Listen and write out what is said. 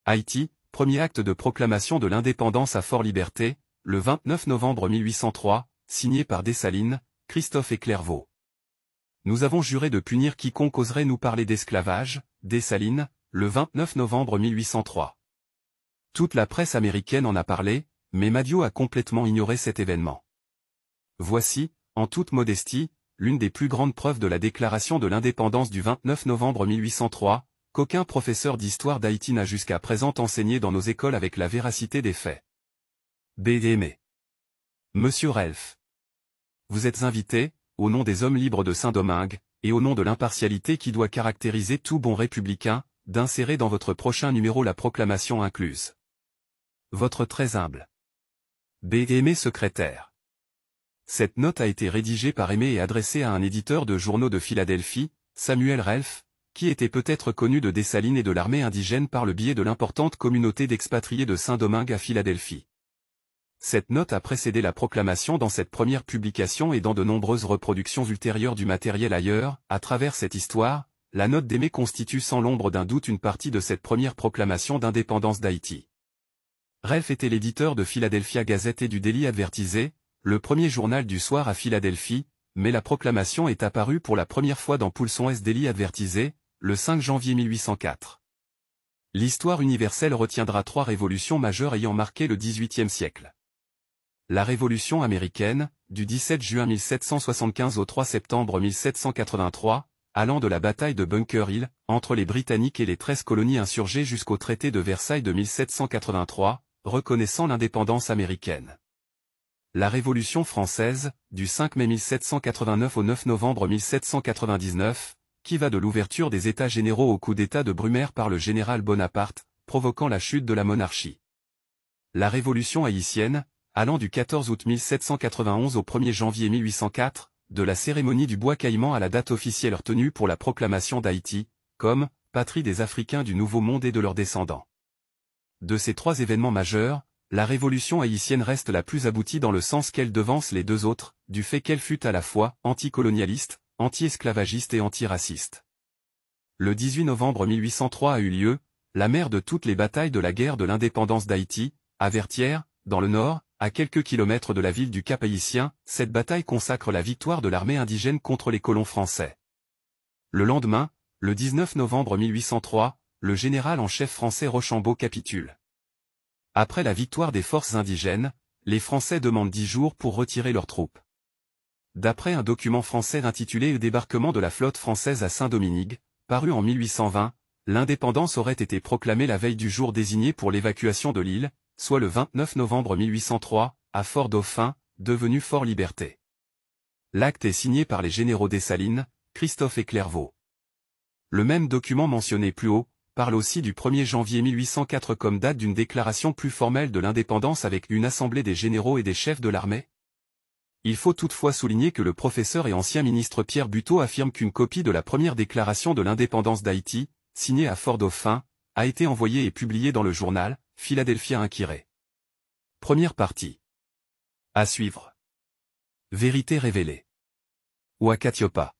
Haïti, premier acte de proclamation de l'indépendance à Fort-Liberté, le 29 novembre 1803, signé par Dessalines, Christophe et Clairvaux. Nous avons juré de punir quiconque oserait nous parler d'esclavage, Dessalines, le 29 novembre 1803. Toute la presse américaine en a parlé, mais Madio a complètement ignoré cet événement. Voici, en toute modestie, l'une des plus grandes preuves de la déclaration de l'indépendance du 29 novembre 1803, qu'aucun professeur d'histoire d'Haïti n'a jusqu'à présent enseigné dans nos écoles avec la véracité des faits. B.D.M. Monsieur Relf. Vous êtes invité, au nom des hommes libres de Saint-Domingue, et au nom de l'impartialité qui doit caractériser tout bon républicain, d'insérer dans votre prochain numéro la proclamation incluse. Votre très humble B.D.M. secrétaire. Cette note a été rédigée par Aimé et adressée à un éditeur de journaux de Philadelphie, Samuel Relf, qui était peut-être connu de Dessalines et de l'armée indigène par le biais de l'importante communauté d'expatriés de Saint-Domingue à Philadelphie. Cette note a précédé la proclamation dans cette première publication et dans de nombreuses reproductions ultérieures du matériel ailleurs. À travers cette histoire, la note d'Aimé constitue sans l'ombre d'un doute une partie de cette première proclamation d'indépendance d'Haïti. Relf était l'éditeur de Philadelphia Gazette et du Daily Advertiser, le premier journal du soir à Philadelphie, mais la proclamation est apparue pour la première fois dans Poulson Daily Advertiser, le 5 janvier 1804. L'histoire universelle retiendra trois révolutions majeures ayant marqué le XVIIIe siècle. La Révolution américaine, du 17 juin 1775 au 3 septembre 1783, allant de la bataille de Bunker Hill, entre les Britanniques et les 13 colonies insurgées jusqu'au traité de Versailles de 1783, reconnaissant l'indépendance américaine. La Révolution française, du 5 mai 1789 au 9 novembre 1799, qui va de l'ouverture des États généraux au coup d'État de Brumaire par le général Bonaparte, provoquant la chute de la monarchie. La Révolution haïtienne, allant du 14 août 1791 au 1er janvier 1804, de la cérémonie du bois caïman à la date officielle retenue pour la proclamation d'Haïti, comme patrie des Africains du Nouveau Monde et de leurs descendants. De ces trois événements majeurs, la Révolution haïtienne reste la plus aboutie dans le sens qu'elle devance les deux autres, du fait qu'elle fut à la fois anticolonialiste, anti-esclavagiste et antiraciste. Le 18 novembre 1803 a eu lieu, la mère de toutes les batailles de la guerre de l'indépendance d'Haïti, à Vertières, dans le nord, à quelques kilomètres de la ville du Cap-Haïtien. Cette bataille consacre la victoire de l'armée indigène contre les colons français. Le lendemain, le 19 novembre 1803, le général en chef français Rochambeau capitule. Après la victoire des forces indigènes, les Français demandent 10 jours pour retirer leurs troupes. D'après un document français intitulé « Le débarquement de la flotte française à Saint-Domingue », paru en 1820, l'indépendance aurait été proclamée la veille du jour désigné pour l'évacuation de l'île, soit le 29 novembre 1803, à Fort-Dauphin, devenu Fort-Liberté. L'acte est signé par les généraux Dessalines, Christophe et Clairvaux. Le même document mentionné plus haut, parle aussi du 1er janvier 1804 comme date d'une déclaration plus formelle de l'indépendance avec une assemblée des généraux et des chefs de l'armée. Il faut toutefois souligner que le professeur et ancien ministre Pierre Buteau affirme qu'une copie de la première déclaration de l'indépendance d'Haïti, signée à Fort-Dauphin, a été envoyée et publiée dans le journal Philadelphia Inquiret. Première partie. À suivre. Vérité révélée. Ouakatiopa.